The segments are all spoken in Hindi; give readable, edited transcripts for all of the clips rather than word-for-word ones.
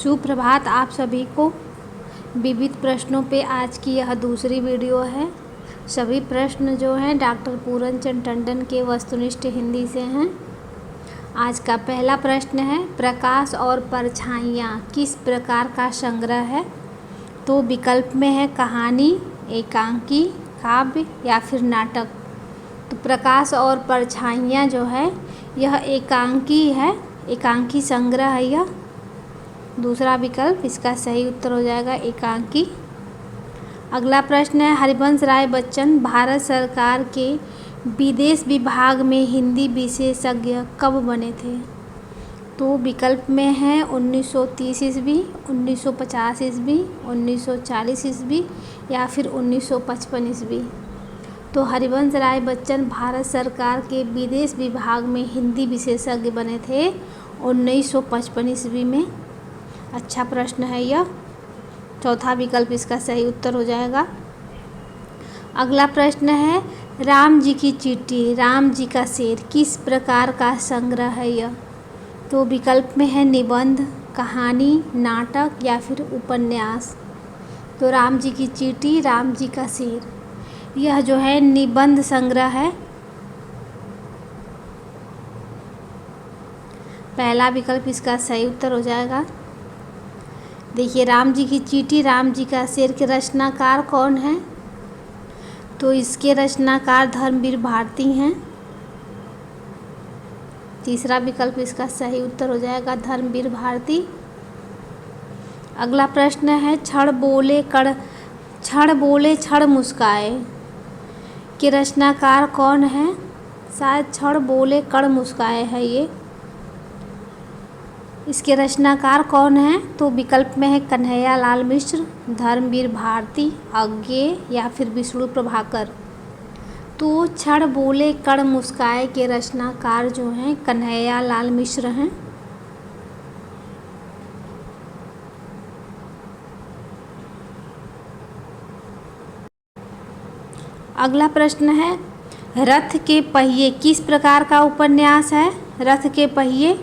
सुप्रभात आप सभी को। विविध प्रश्नों पे आज की यह दूसरी वीडियो है। सभी प्रश्न जो हैं डॉक्टर पूरनचंद टंडन के वस्तुनिष्ठ हिंदी से हैं। आज का पहला प्रश्न है, प्रकाश और परछाइयाँ किस प्रकार का संग्रह है? तो विकल्प में है कहानी, एकांकी, काव्य या फिर नाटक। तो प्रकाश और परछाइयाँ जो है यह एकांकी है, एकांकी संग्रह है यह। दूसरा विकल्प इसका सही उत्तर हो जाएगा एकांकी। अगला प्रश्न है, हरिवंश राय बच्चन भारत सरकार के विदेश विभाग में हिंदी विशेषज्ञ कब बने थे? तो विकल्प में है 1930 ईस्वी, 1950 ईस्वी, 1940 ईस्वी या फिर 1955 ईस्वी। तो हरिवंश राय बच्चन भारत सरकार के विदेश विभाग में हिंदी विशेषज्ञ बने थे 1955 ईस्वी में। अच्छा प्रश्न है यह। चौथा विकल्प इसका सही उत्तर हो जाएगा। अगला प्रश्न है, राम जी की चींटी, राम जी का शेर किस प्रकार का संग्रह है यह? तो विकल्प में है निबंध, कहानी, नाटक या फिर उपन्यास। तो राम जी की चींटी, राम जी का शेर, यह जो है निबंध संग्रह है। पहला विकल्प इसका सही उत्तर हो जाएगा। देखिए, राम जी की चींटी, राम जी का शेर के रचनाकार कौन हैं? तो इसके रचनाकार धर्मवीर भारती हैं। तीसरा विकल्प इसका सही उत्तर हो जाएगा धर्मवीर भारती। अगला प्रश्न है, क्षण बोले क्षण मुस्काए के रचनाकार कौन हैं? शायद क्षण बोले कण मुस्काए है ये। इसके रचनाकार कौन हैं? तो विकल्प में है कन्हैया लाल मिश्र, धर्मवीर भारती, अज्ञेय या फिर विष्णु प्रभाकर। तो क्षण बोले कण मुस्काए के रचनाकार जो हैं कन्हैया लाल मिश्र हैं। अगला प्रश्न है, रथ के पहिए किस प्रकार का उपन्यास है? रथ के पहिए।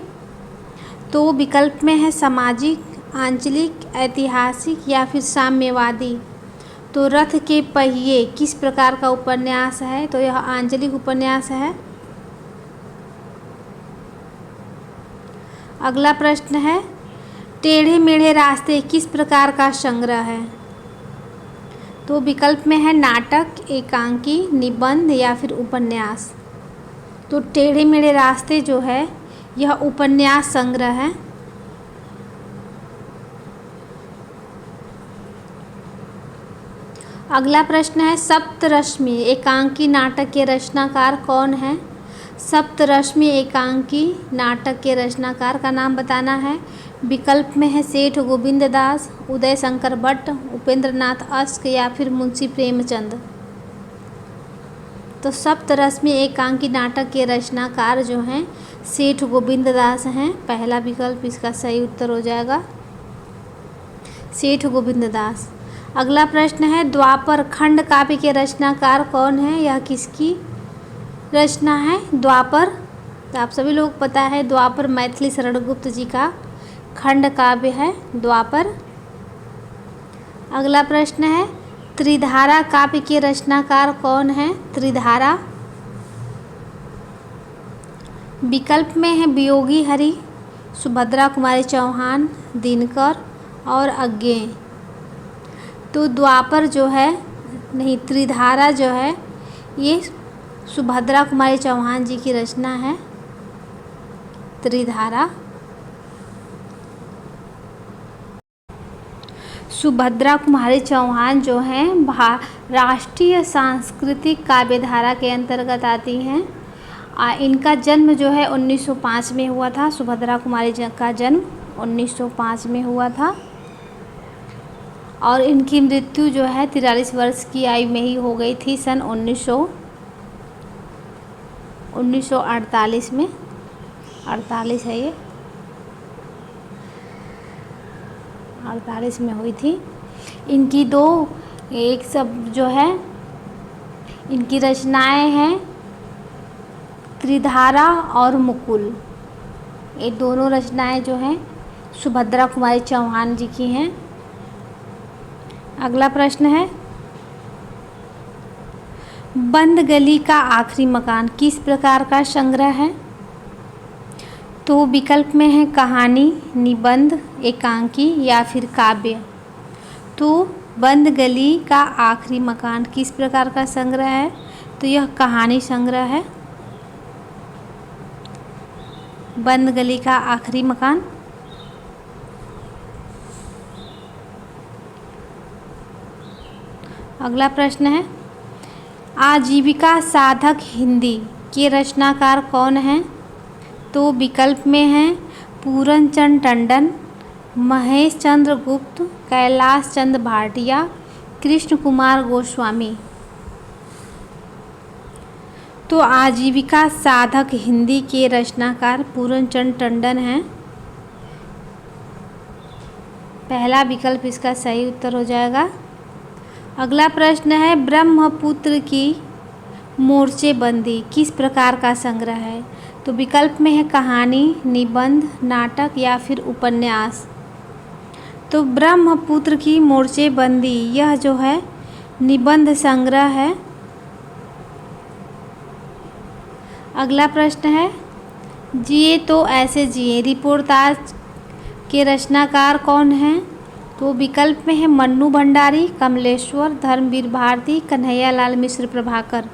तो विकल्प में है सामाजिक, आंचलिक, ऐतिहासिक या फिर साम्यवादी। तो रथ के पहिए किस प्रकार का उपन्यास है? तो यह आंचलिक उपन्यास है। अगला प्रश्न है, टेढ़े मेढ़े रास्ते किस प्रकार का संग्रह है? तो विकल्प में है नाटक, एकांकी, निबंध या फिर उपन्यास। तो टेढ़े मेढ़े रास्ते जो है यह उपन्यास संग्रह है। अगला प्रश्न है, सप्तरश्मि एकांकी नाटक के रचनाकार कौन हैं? सप्तरश्मि एकांकी नाटक के रचनाकार का नाम बताना है। विकल्प में है सेठ गोविंद दास, उदय शंकर भट्ट, उपेंद्र नाथ अश्क या फिर मुंशी प्रेमचंद। तो सप्तरश्मि एकांकी नाटक के रचनाकार जो हैं सेठ गोविंद दास हैं। पहला विकल्प इसका सही उत्तर हो जाएगा सेठ गोविंद दास। अगला प्रश्न है, द्वापर खंड काव्य के रचनाकार कौन है? यह किसकी रचना है? द्वापर। तो आप सभी लोग पता है द्वापर मैथिली शरण गुप्त जी का खंड काव्य है द्वापर। अगला प्रश्न है, त्रिधारा काव्य के रचनाकार कौन है? त्रिधारा। विकल्प में है वियोगी हरि, सुभद्रा कुमारी चौहान, दिनकर और अज्ञेय। तो द्वापर जो है नहीं, त्रिधारा जो है ये सुभद्रा कुमारी चौहान जी की रचना है त्रिधारा। सुभद्रा कुमारी चौहान जो हैं राष्ट्रीय सांस्कृतिक काव्यधारा के अंतर्गत आती हैं। इनका जन्म जो है 1905 में हुआ था। सुभद्रा कुमारी का जन्म 1905 में हुआ था और इनकी मृत्यु जो है 43 वर्ष की आयु में ही हो गई थी सन 1948 में। 48 है ये, 48 में हुई थी। इनकी एक सब जो है इनकी रचनाएं हैं त्रिधारा और मुकुल। ये दोनों रचनाएं जो हैं सुभद्रा कुमारी चौहान जी की हैं। अगला प्रश्न है, बंद गली का आखिरी मकान किस प्रकार का संग्रह है? तो विकल्प में है कहानी, निबंध, एकांकी या फिर काव्य। तो बंद गली का आखिरी मकान किस प्रकार का संग्रह है? तो यह कहानी संग्रह है। बंद गली का आखिरी मकान। अगला प्रश्न है, आजीविका साधक हिंदी के रचनाकार कौन हैं? तो विकल्प में हैं पूरनचंद टंडन, महेश चंद्र गुप्त, कैलाश चंद्र भाटिया, कृष्ण कुमार गोस्वामी। तो आजीविका साधक हिंदी के रचनाकार पूरनचंद टंडन हैं। पहला विकल्प इसका सही उत्तर हो जाएगा। अगला प्रश्न है, ब्रह्मपुत्र की मोर्चेबंदी किस प्रकार का संग्रह है? तो विकल्प में है कहानी, निबंध, नाटक या फिर उपन्यास। तो ब्रह्मपुत्र की मोर्चेबंदी यह जो है निबंध संग्रह है। अगला प्रश्न है, जिए तो ऐसे जिए रिपोर्टाज के रचनाकार कौन हैं? तो विकल्प में है मन्नू भंडारी, कमलेश्वर, धर्मवीर भारती, कन्हैयालाल मिश्र प्रभाकर।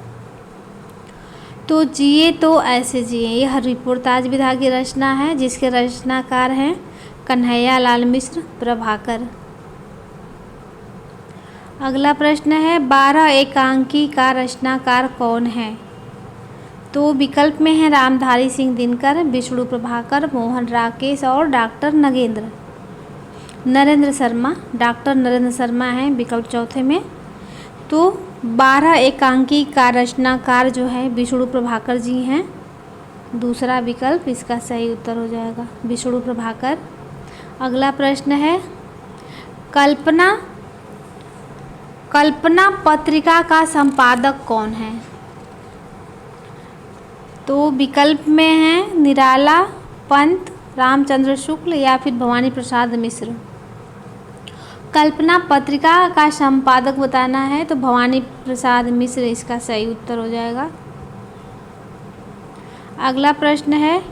तो जिए तो ऐसे जिए यह रिपोर्टाज विधा की रचना है, जिसके रचनाकार हैं कन्हैयालाल मिश्र प्रभाकर। अगला प्रश्न है, 12 एकांकी का रचनाकार कौन है? तो विकल्प में है रामधारी सिंह दिनकर, विष्णु प्रभाकर, मोहन राकेश और डॉक्टर नरेंद्र शर्मा। डॉक्टर नरेंद्र शर्मा हैं विकल्प चौथे में। तो 12 एकांकी का रचनाकार जो है विष्णु प्रभाकर जी हैं। दूसरा विकल्प इसका सही उत्तर हो जाएगा, विष्णु प्रभाकर। अगला प्रश्न है, कल्पना पत्रिका का संपादक कौन है? तो विकल्प में है निराला, पंत, रामचंद्र शुक्ल या फिर भवानी प्रसाद मिश्र। कल्पना पत्रिका का संपादक बताना है तो भवानी प्रसाद मिश्र इसका सही उत्तर हो जाएगा। अगला प्रश्न है,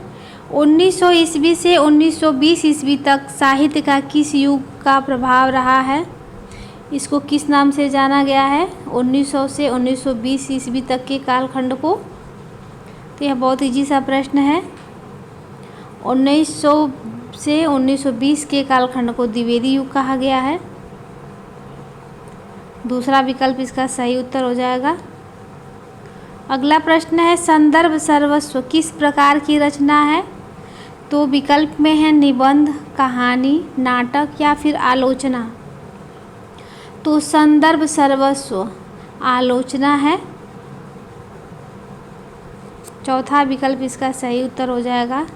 1900 ईस्वी से 1920 ईस्वी तक साहित्य का किस युग का प्रभाव रहा है? इसको किस नाम से जाना गया है 1900 से 1920 ईस्वी तक के कालखंड को? तो यह बहुत इजी सा प्रश्न है। 1900 से 1920 के कालखंड को द्विवेदी युग कहा गया है। दूसरा विकल्प इसका सही उत्तर हो जाएगा। अगला प्रश्न है, संदर्भ सर्वस्व किस प्रकार की रचना है? तो विकल्प में है निबंध, कहानी, नाटक या फिर आलोचना। तो संदर्भ सर्वस्व आलोचना है। चौथा विकल्प इसका सही उत्तर हो जाएगा।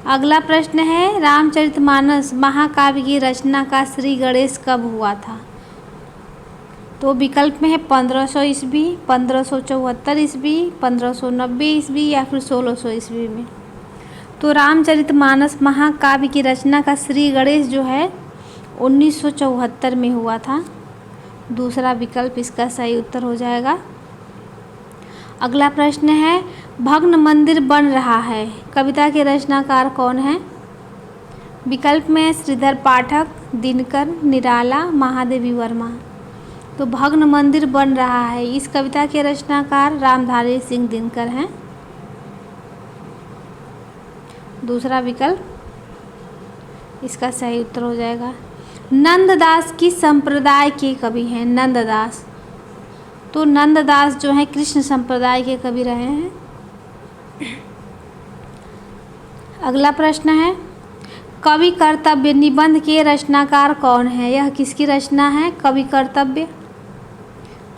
अगला प्रश्न है, रामचरितमानस महाकाव्य की रचना का श्री गणेश कब हुआ था? तो विकल्प में है 1500 ईस्वी, 1574 ईस्वी, 1590 ईस्वी या फिर 1600 ईस्वी में। तो रामचरितमानस महाकाव्य की रचना का श्री गणेश जो है 1974 में हुआ था। दूसरा विकल्प इसका सही उत्तर हो जाएगा। अगला प्रश्न है, भग्न मंदिर बन रहा है कविता के रचनाकार कौन है? विकल्प में श्रीधर पाठक, दिनकर, निराला, महादेवी वर्मा। तो भग्न मंदिर बन रहा है इस कविता के रचनाकार रामधारी सिंह दिनकर हैं। दूसरा विकल्प इसका सही उत्तर हो जाएगा। नंददास किस संप्रदाय के कवि हैं? नंददास। तो नंददास जो है कृष्ण संप्रदाय के कवि रहे हैं। अगला प्रश्न है, कवि कर्तव्य निबंध के रचनाकार कौन है? यह किसकी रचना है कवि कर्तव्य?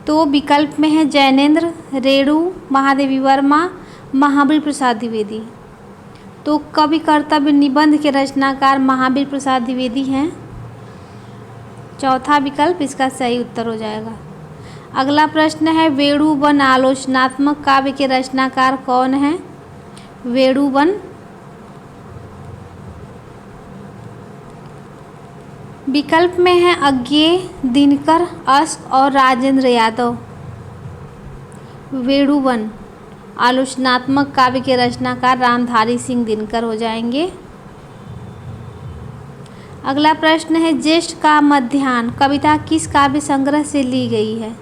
तो विकल्प में है जैनेन्द्र, रेणु, महादेवी वर्मा, महावीर प्रसाद द्विवेदी। तो कवि कर्तव्य निबंध के रचनाकार महावीर प्रसाद द्विवेदी हैं। चौथा विकल्प इसका सही उत्तर हो जाएगा। अगला प्रश्न है, वेणुवन आलोचनात्मक काव्य के रचनाकार कौन हैं? वेणुवन। विकल्प में है अज्ञेय, दिनकर, अश्क और राजेंद्र यादव। वेणुवन आलोचनात्मक काव्य के रचनाकार रामधारी सिंह दिनकर हो जाएंगे। अगला प्रश्न है ज्येष्ठ का मध्याह्न कविता किस काव्य संग्रह से ली गई है?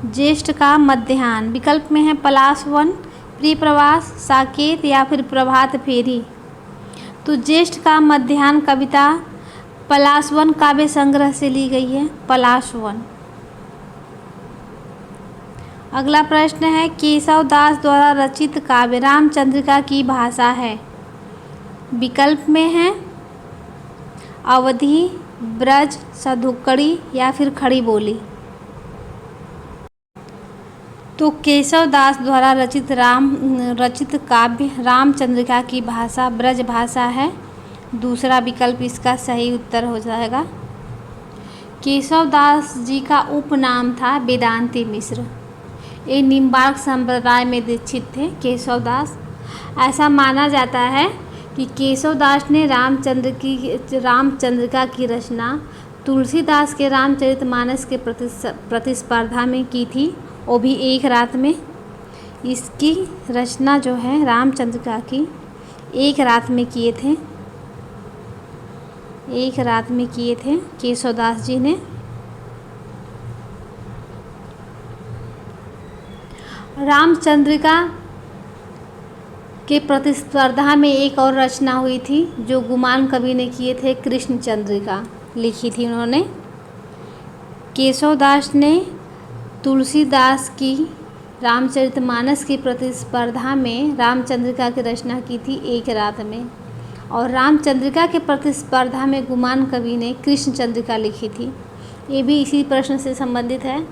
ज्येष्ठ का मध्याह्न विकल्प में है पलाशवन, प्रिय प्रवास, साकेत या फिर प्रभात फेरी। तो ज्येष्ठ का मध्याह्न कविता पलाशवन काव्य संग्रह से ली गई है, पलाशवन। अगला प्रश्न है केशव दास द्वारा रचित काव्य रामचंद्रिका की भाषा है? विकल्प में है अवधी, ब्रज, सधुक्कड़ी या फिर खड़ी बोली। तो केशव दास द्वारा रचित काव्य रामचंद्रिका की भाषा ब्रज भाषा है। दूसरा विकल्प इसका सही उत्तर हो जाएगा। केशव दास जी का उपनाम था वेदांती मिश्र। ये निम्बार्क संप्रदाय में दीक्षित थे केशव दास। ऐसा माना जाता है कि केशव दास ने रामचंद्रिका की रचना तुलसीदास के रामचरितमानस के प्रतिस्पर्धा में की थी, वो भी एक रात में। इसकी रचना जो है रामचंद्रिका की एक रात में किए थे केशव दास जी ने। रामचंद्रिका के प्रतिस्पर्धा में एक और रचना हुई थी जो गुमान कवि ने किए थे, कृष्ण चंद्रिका लिखी थी उन्होंने। केशव दास ने तुलसीदास की रामचरितमानस की प्रतिस्पर्धा में रामचंद्रिका की रचना की थी एक रात में, और रामचंद्रिका के प्रतिस्पर्धा में गुमान कवि ने कृष्ण चंद्रिका लिखी थी। ये भी इसी प्रश्न से संबंधित है।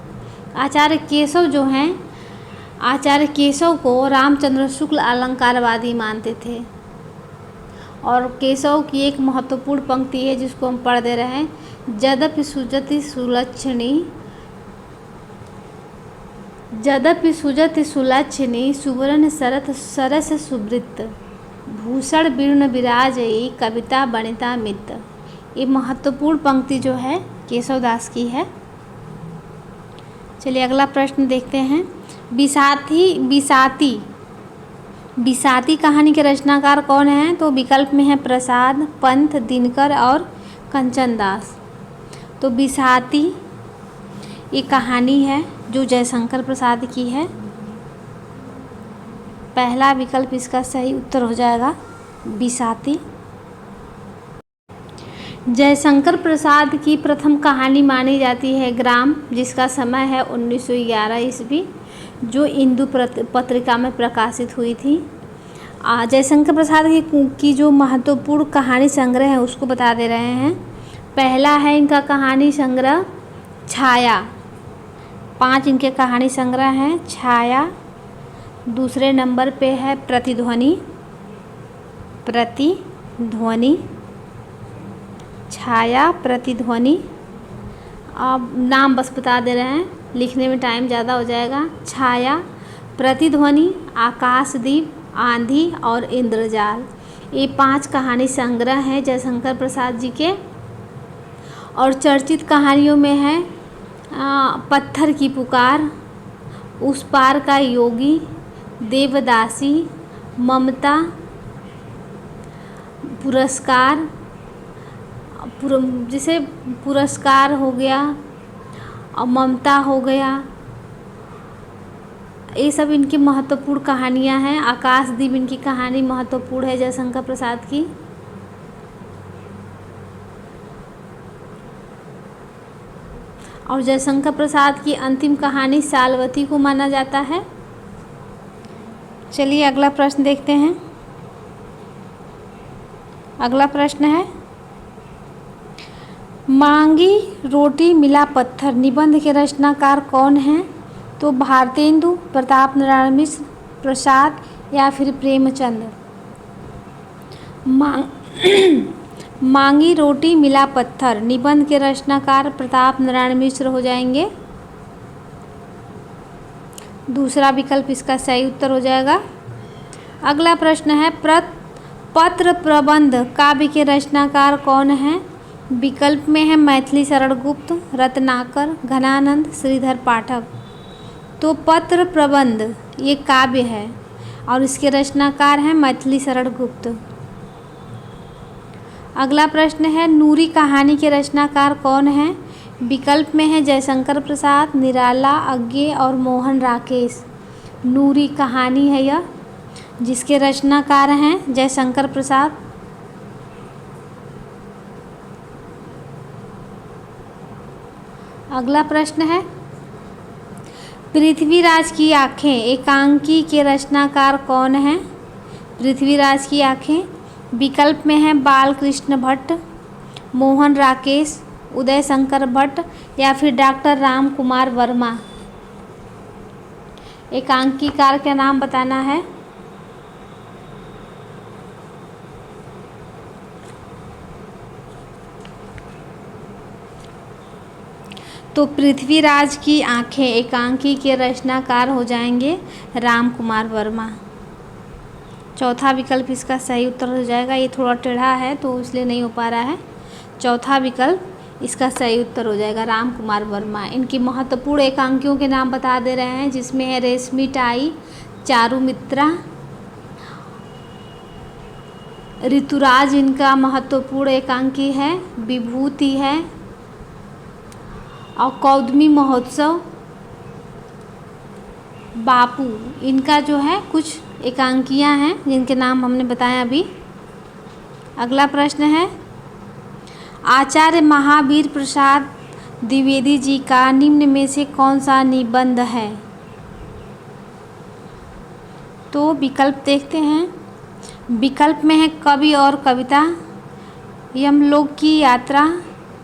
आचार्य केशव को रामचंद्र शुक्ल अलंकारवादी मानते थे। और केशव की एक महत्वपूर्ण पंक्ति है जिसको हम पढ़ दे रहे हैं, यद्यपि सुजति सुलक्षणी सुवर्ण सरस सुवृत्त भूषण विर्ण विराजयी कविता बनिता मित्र। ये महत्वपूर्ण पंक्ति जो है केशव दास की है। चलिए अगला प्रश्न देखते हैं। बिसाती कहानी के रचनाकार कौन हैं? तो विकल्प में है प्रसाद, पंत, दिनकर और कंचन दास। तो बिसाती ये कहानी है जो जयशंकर प्रसाद की है। पहला विकल्प इसका सही उत्तर हो जाएगा, बिसाती। जयशंकर प्रसाद की प्रथम कहानी मानी जाती है ग्राम, जिसका समय है 1911 ईस्वी, जो इंदु पत्रिका में प्रकाशित हुई थी। जयशंकर प्रसाद की जो महत्वपूर्ण कहानी संग्रह है उसको बता दे रहे हैं। पहला है इनका कहानी संग्रह छाया। 5 इनके कहानी संग्रह हैं छाया। दूसरे नंबर पे है प्रतिध्वनि। छाया, प्रतिध्वनि। अब नाम बस बता दे रहे हैं, लिखने में टाइम ज़्यादा हो जाएगा। छाया, प्रतिध्वनि, आकाशदीप, आंधी और इंद्रजाल। ये 5 कहानी संग्रह हैं जयशंकर प्रसाद जी के। और चर्चित कहानियों में है पत्थर की पुकार, उस पार का योगी, देवदासी, ममता, पुरस्कार, जैसे पुरस्कार हो गया और ममता हो गया। ये सब इनकी महत्वपूर्ण कहानियां हैं। आकाशदीप इनकी कहानी महत्वपूर्ण है जयशंकर प्रसाद की। और जयशंकर प्रसाद की अंतिम कहानी सालवती को माना जाता है। चलिए अगला प्रश्न देखते हैं। अगला प्रश्न है मांगी रोटी मिला पत्थर निबंध के रचनाकार कौन हैं? तो भारतेंदु, प्रताप नारायण मिश्र, प्रसाद या फिर प्रेमचंद। मांगी रोटी मिला पत्थर निबंध के रचनाकार प्रताप नारायण मिश्र हो जाएंगे। दूसरा विकल्प इसका सही उत्तर हो जाएगा। अगला प्रश्न है पत्र प्रबंध काव्य के रचनाकार कौन हैं? विकल्प में है मैथिली शरण गुप्त, रत्नाकर, घनानंद, श्रीधर पाठक। तो पत्र प्रबंध ये काव्य है और इसके रचनाकार हैं मैथिली शरण गुप्त। अगला प्रश्न है नूरी कहानी के रचनाकार कौन हैं? विकल्प में है जयशंकर प्रसाद, निराला, अज्ञे और मोहन राकेश। नूरी कहानी है यह, जिसके रचनाकार हैं जयशंकर प्रसाद। अगला प्रश्न है पृथ्वीराज की आँखें एकांकी के रचनाकार कौन हैं? पृथ्वीराज की आँखें विकल्प में है बालकृष्ण भट्ट, मोहन राकेश, उदय शंकर भट्ट या फिर डॉक्टर राम कुमार वर्मा। एकांकीकार का नाम बताना है। तो पृथ्वीराज की आँखें एकांकी के रचनाकार हो जाएंगे राम कुमार वर्मा। चौथा विकल्प इसका सही उत्तर हो जाएगा। ये थोड़ा टेढ़ा है तो इसलिए नहीं हो पा रहा है। चौथा विकल्प इसका सही उत्तर हो जाएगा राम कुमार वर्मा। इनकी महत्वपूर्ण एकांकियों के नाम बता दे रहे हैं, जिसमें है रेशमी टाई, चारुमित्रा, ऋतुराज इनका महत्वपूर्ण एकांकी है, विभूति है और कौदमी महोत्सव, बापू इनका जो है कुछ एकांकियाँ हैं जिनके नाम हमने बताया अभी। अगला प्रश्न है आचार्य महावीर प्रसाद द्विवेदी जी का निम्न में से कौन सा निबंध है? तो विकल्प देखते हैं। विकल्प में है कवि और कविता, यमलोक की यात्रा,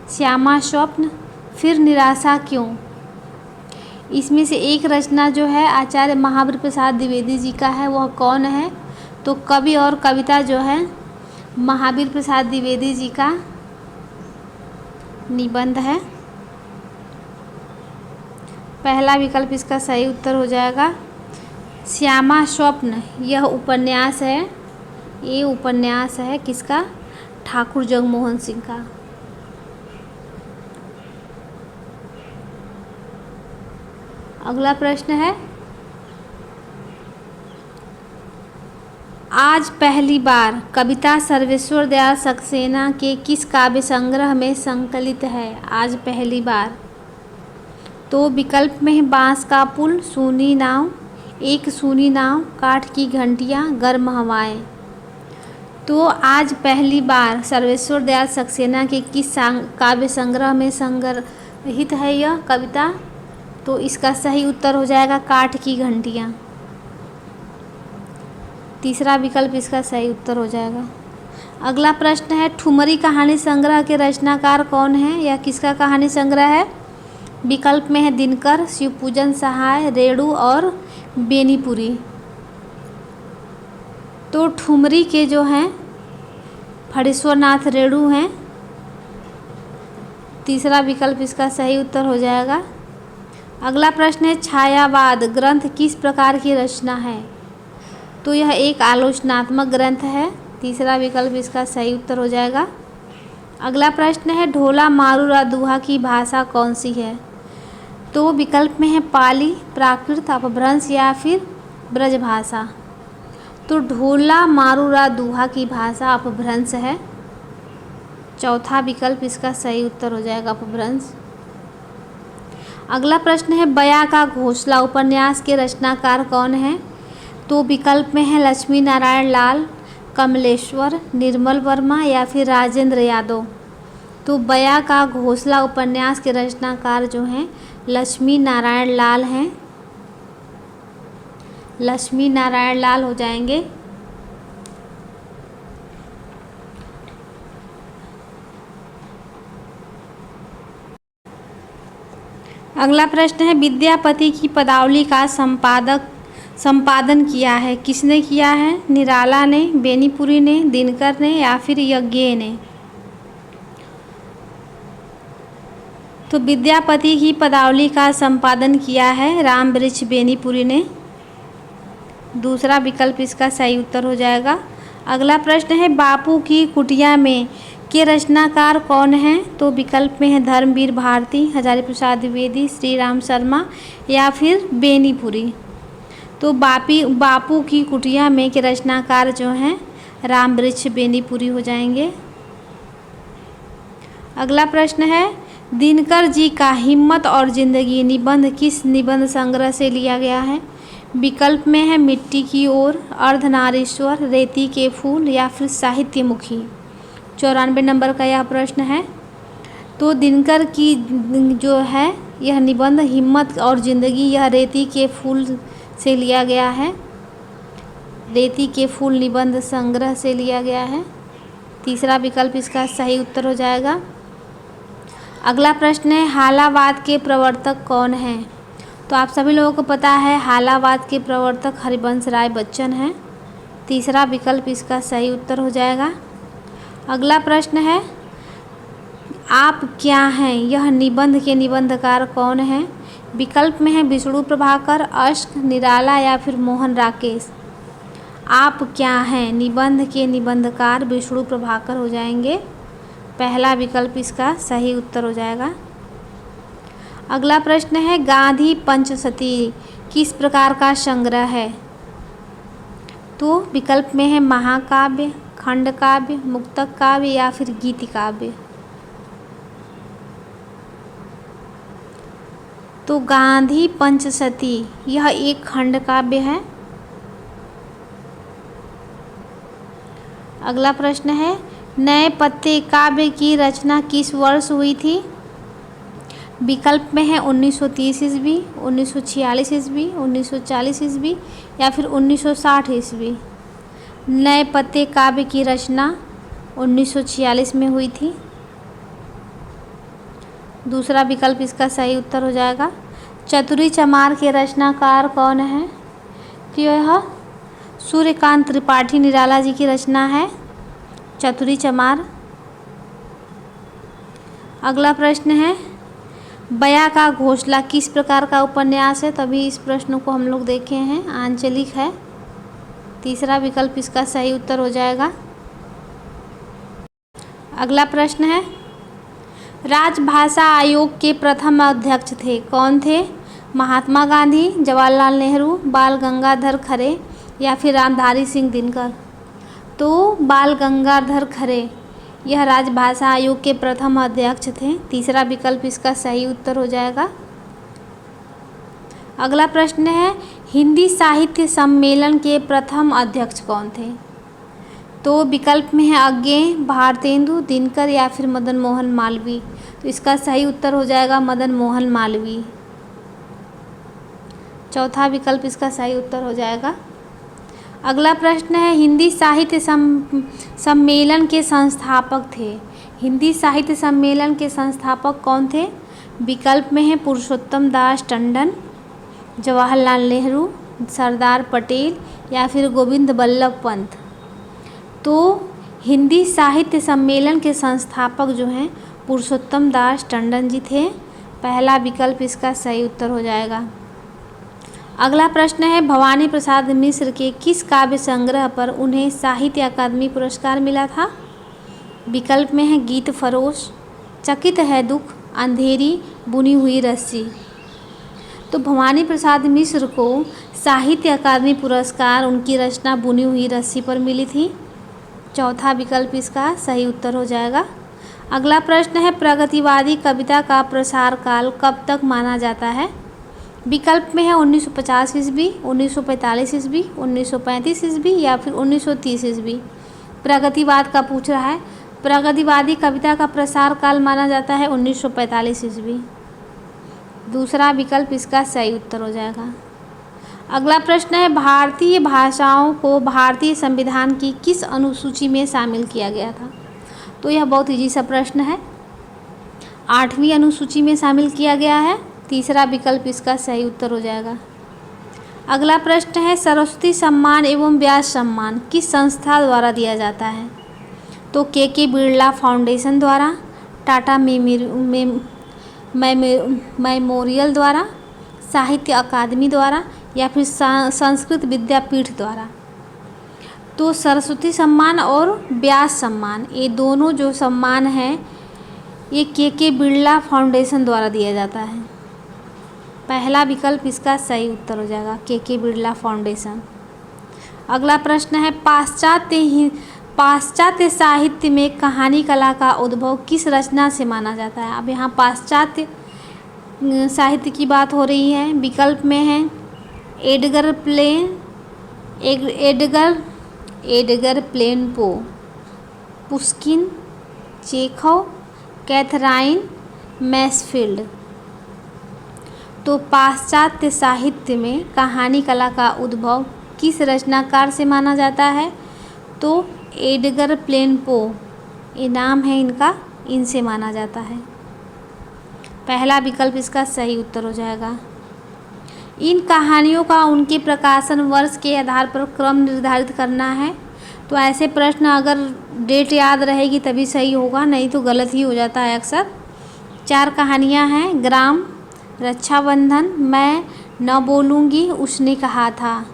श्यामा स्वप्न, फिर निराशा क्यों। इसमें से एक रचना जो है आचार्य महावीर प्रसाद द्विवेदी जी का है, वह कौन है? तो कवि और कविता जो है महावीर प्रसाद द्विवेदी जी का निबंध है। पहला विकल्प इसका सही उत्तर हो जाएगा। श्यामा स्वप्न यह उपन्यास है, ये उपन्यास है किसका? ठाकुर जगमोहन सिंह का। अगला प्रश्न है आज पहली बार कविता सर्वेश्वर दयाल सक्सेना के किस काव्य संग्रह में संकलित है? आज पहली बार। तो विकल्प में है बांस का पुल, सूनी नाव, एक सूनी नाव, काठ की घंटियाँ, गर्म हवाएं। तो आज पहली बार सर्वेश्वर दयाल सक्सेना के किस काव्य संग्रह में संग्रहित है यह कविता? तो इसका सही उत्तर हो जाएगा काठ की घंटियाँ। तीसरा विकल्प इसका सही उत्तर हो जाएगा। अगला प्रश्न है ठुमरी कहानी संग्रह के रचनाकार कौन है? यह किसका कहानी संग्रह है? विकल्प में है दिनकर, शिवपूजन सहाय, रेणु और बेनीपुरी। तो ठुमरी के जो हैं फणीश्वरनाथ रेणु हैं। तीसरा विकल्प इसका सही उत्तर हो जाएगा। अगला प्रश्न है छायावाद ग्रंथ किस प्रकार की रचना है? तो यह एक आलोचनात्मक ग्रंथ है। तीसरा विकल्प इसका सही उत्तर हो जाएगा। अगला प्रश्न है ढोला मारूरा दुहा की भाषा कौन सी है? तो विकल्प में है पाली, प्राकृत, अपभ्रंश या फिर ब्रजभाषा। तो ढोला मारूरा दुहा की भाषा अपभ्रंश है। चौथा विकल्प इसका सही उत्तर हो जाएगा अपभ्रंश। अगला प्रश्न है बया का घोंसला उपन्यास के रचनाकार कौन है? तो विकल्प में है लक्ष्मी नारायण लाल, कमलेश्वर, निर्मल वर्मा या फिर राजेंद्र यादव। तो बया का घोंसला उपन्यास के रचनाकार जो हैं लक्ष्मी नारायण लाल हैं। लक्ष्मी नारायण लाल हो जाएंगे। अगला प्रश्न है विद्यापति की पदावली का संपादन किया है किसने किया है? निराला ने, बेनीपुरी ने, दिनकर ने या फिर यज्ञे ने। तो विद्यापति की पदावली का संपादन किया है रामवृक्ष बेनीपुरी ने। दूसरा विकल्प इसका सही उत्तर हो जाएगा। अगला प्रश्न है बापू की कुटिया में के रचनाकार कौन हैं? तो विकल्प में है धर्मवीर भारती, हजारी प्रसाद द्विवेदी, श्री राम शर्मा या फिर बेनीपुरी। तो बापू की कुटिया में के रचनाकार जो हैं रामवृक्ष बेनीपुरी हो जाएंगे। अगला प्रश्न है दिनकर जी का हिम्मत और जिंदगी निबंध किस निबंध संग्रह से लिया गया है? विकल्प में है मिट्टी की ओर, अर्धनारीश्वर, रेती के फूल या फिर साहित्यमुखी। 94 नंबर का यह प्रश्न है। तो दिनकर की जो है यह निबंध हिम्मत और जिंदगी यह रेती के फूल से लिया गया है, रेती के फूल निबंध संग्रह से लिया गया है। तीसरा विकल्प इसका सही उत्तर हो जाएगा। अगला प्रश्न है हालावाद के प्रवर्तक कौन हैं? तो आप सभी लोगों को पता है हालावाद के प्रवर्तक हरिवंश राय बच्चन हैं। तीसरा विकल्प इसका सही उत्तर हो जाएगा। अगला प्रश्न है आप क्या हैं यह निबंध के निबंधकार कौन हैं? विकल्प में है विष्णु प्रभाकर, अश्क, निराला या फिर मोहन राकेश। आप क्या हैं निबंध के निबंधकार विष्णु प्रभाकर हो जाएंगे। पहला विकल्प इसका सही उत्तर हो जाएगा। अगला प्रश्न है गांधी पंचशती किस प्रकार का संग्रह है? तो विकल्प में है महाकाव्य, खंड काव्य, मुक्तक काव्य या फिर गीति काव्य। तो गांधी पंचशती यह एक खंड काव्य है। अगला प्रश्न है नए पत्ते काव्य की रचना किस वर्ष हुई थी? विकल्प में है 1930 ईस्वी, 1946 ईस्वी, 1940 ईस्वी या फिर 1960 ईस्वी। नए पत्ते काव्य की रचना 1946 में हुई थी। दूसरा विकल्प इसका सही उत्तर हो जाएगा। चतुरी चमार के रचनाकार कौन है? तो यह सूर्यकांत त्रिपाठी निराला जी की रचना है चतुरी चमार। अगला प्रश्न है बया का घोंसला किस प्रकार का उपन्यास है? तभी इस प्रश्न को हम लोग देखे हैं, आंचलिक है। तीसरा विकल्प इसका सही उत्तर हो जाएगा। अगला प्रश्न है राजभाषा आयोग के प्रथम अध्यक्ष थे कौन थे? महात्मा गांधी, जवाहरलाल नेहरू, बाल गंगाधर खरे या फिर रामधारी सिंह दिनकर। तो बाल गंगाधर खरे यह राजभाषा आयोग के प्रथम अध्यक्ष थे। तीसरा विकल्प इसका सही उत्तर हो जाएगा। अगला प्रश्न है हिंदी साहित्य सम्मेलन के प्रथम अध्यक्ष कौन थे? तो विकल्प में है अज्ञेय, भारतेंदु, दिनकर या फिर मदन मोहन मालवीय। तो इसका सही उत्तर हो जाएगा मदन मोहन मालवीय। चौथा विकल्प इसका सही उत्तर हो जाएगा। अगला प्रश्न है हिंदी साहित्य सम्मेलन के संस्थापक थे। हिंदी साहित्य सम्मेलन के संस्थापक कौन थे? विकल्प में है पुरुषोत्तम दास टंडन, जवाहरलाल नेहरू, सरदार पटेल या फिर गोविंद बल्लभ पंत। तो हिंदी साहित्य सम्मेलन के संस्थापक जो हैं पुरुषोत्तम दास टंडन जी थे। पहला विकल्प इसका सही उत्तर हो जाएगा। अगला प्रश्न है भवानी प्रसाद मिश्र के किस काव्य संग्रह पर उन्हें साहित्य अकादमी पुरस्कार मिला था? विकल्प में है गीत फरोश, चकित है दुख, अंधेरी, बुनी हुई रस्सी। तो भवानी प्रसाद मिश्र को साहित्य अकादमी पुरस्कार उनकी रचना बुनी हुई रस्सी पर मिली थी। चौथा विकल्प इसका सही उत्तर हो जाएगा। अगला प्रश्न है प्रगतिवादी कविता का प्रसार काल कब तक माना जाता है? विकल्प में है 1950 ईस्वी, 1945 ईस्वी, 1935 ईस्वी या फिर 1930 ईस्वी। प्रगतिवाद का पूछ रहा है। प्रगतिवादी कविता का प्रसार काल माना जाता है 1945 ईस्वी। दूसरा विकल्प इसका सही उत्तर हो जाएगा। अगला प्रश्न है भारतीय भाषाओं को भारतीय संविधान की किस अनुसूची में शामिल किया गया था? तो यह बहुत इजी सा प्रश्न है। 8वीं अनुसूची में शामिल किया गया है। तीसरा विकल्प इसका सही उत्तर हो जाएगा। अगला प्रश्न है सरस्वती सम्मान एवं व्यास सम्मान किस संस्था द्वारा दिया जाता है? तो के बिरला फाउंडेशन द्वारा, टाटा मेमोरियल द्वारा, साहित्य अकादमी द्वारा या फिर संस्कृत विद्यापीठ द्वारा। तो सरस्वती सम्मान और व्यास सम्मान, ये दोनों जो सम्मान हैं ये के बिरला फाउंडेशन द्वारा दिया जाता है। पहला विकल्प इसका सही उत्तर हो जाएगा, के बिरला फाउंडेशन। अगला प्रश्न है पाश्चात्य साहित्य में कहानी कला का उद्भव किस रचना से माना जाता है। अब यहाँ पाश्चात्य साहित्य की बात हो रही है। विकल्प में है एडगर प्लेन पो, पुस्किन, चेखव, कैथराइन मैसफील्ड। तो पाश्चात्य साहित्य में कहानी कला का उद्भव किस रचनाकार से माना जाता है। तो एडगर प्लेन पो, ये नाम है इनका, इनसे माना जाता है। पहला विकल्प इसका सही उत्तर हो जाएगा। इन कहानियों का उनके प्रकाशन वर्ष के आधार पर क्रम निर्धारित करना है। तो ऐसे प्रश्न अगर डेट याद रहेगी तभी सही होगा, नहीं तो गलत ही हो जाता है अक्सर। 4 कहानियाँ हैं। ग्राम, रक्षाबंधन, मैं न बोलूँगी, उसने कहा था।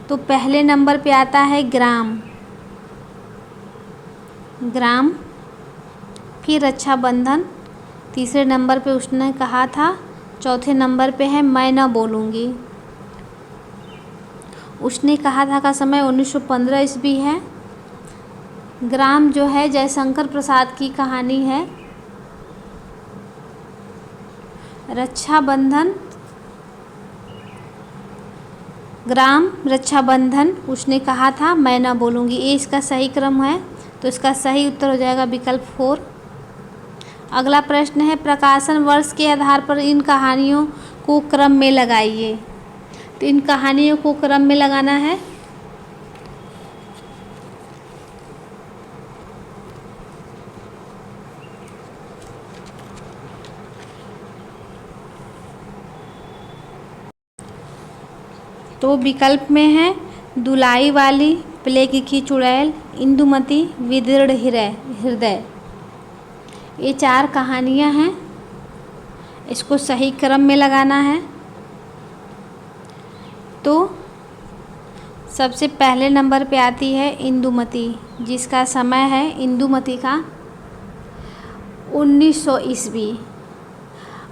तो पहले नंबर पे आता है ग्राम, फिर रक्षाबंधन, तीसरे नंबर पे उसने कहा था, चौथे नंबर पे है मैं न बोलूँगी। उसने कहा था का समय 1915 ईस्वी है। ग्राम जो है जयशंकर प्रसाद की कहानी है। रक्षाबंधन उसने कहा था, मैं न बोलूँगी, ये इसका सही क्रम है। तो इसका सही उत्तर हो जाएगा विकल्प 4। अगला प्रश्न है प्रकाशन वर्ष के आधार पर इन कहानियों को क्रम में लगाइए। तो इन कहानियों को क्रम में लगाना है। तो विकल्प में है दुलाई वाली, प्लेग की चुड़ैल, इंदुमती, विदीर्ण हृदय। ये 4 कहानियाँ हैं, इसको सही क्रम में लगाना है। तो सबसे पहले नंबर पे आती है इंदुमती, जिसका समय है इंदुमती का 1900 ईस्वी।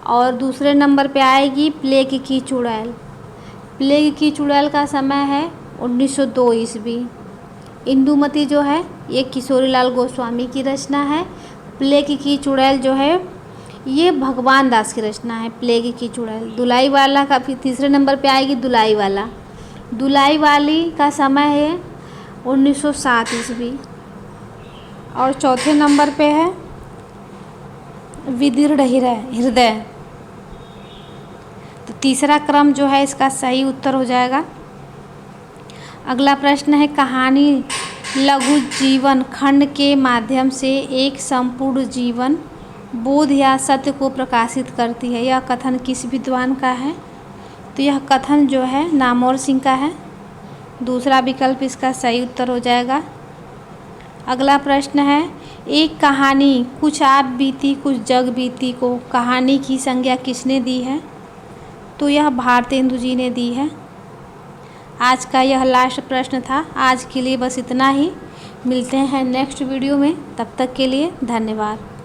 और दूसरे नंबर पे आएगी प्लेग की चुड़ैल। प्लेग की चुड़ैल का समय है 1902 ईस्वी। इंदुमती जो है ये किशोरीलाल गोस्वामी की रचना है। प्लेग की चुड़ैल जो है ये भगवान दास की रचना है। प्लेग की चुड़ैल। दुलाई वाला का फिर तीसरे नंबर पे आएगी दुलाई वाला। दुलाई वाली का समय है 1907 ईस्वी। और चौथे नंबर पे है विदीर्ण हृदय। तो तीसरा क्रम जो है इसका सही उत्तर हो जाएगा। अगला प्रश्न है कहानी लघु जीवन खंड के माध्यम से एक संपूर्ण जीवन बोध या सत्य को प्रकाशित करती है। यह कथन किस विद्वान का है। तो यह कथन जो है नामवर सिंह का है। दूसरा विकल्प इसका सही उत्तर हो जाएगा। अगला प्रश्न है एक कहानी कुछ आप बीती कुछ जग बीती को कहानी की संज्ञा किसने दी है। तो यह भारतेंदु जी ने दी है। आज का यह लास्ट प्रश्न था। आज के लिए बस इतना ही। मिलते हैं नेक्स्ट वीडियो में, तब तक के लिए धन्यवाद।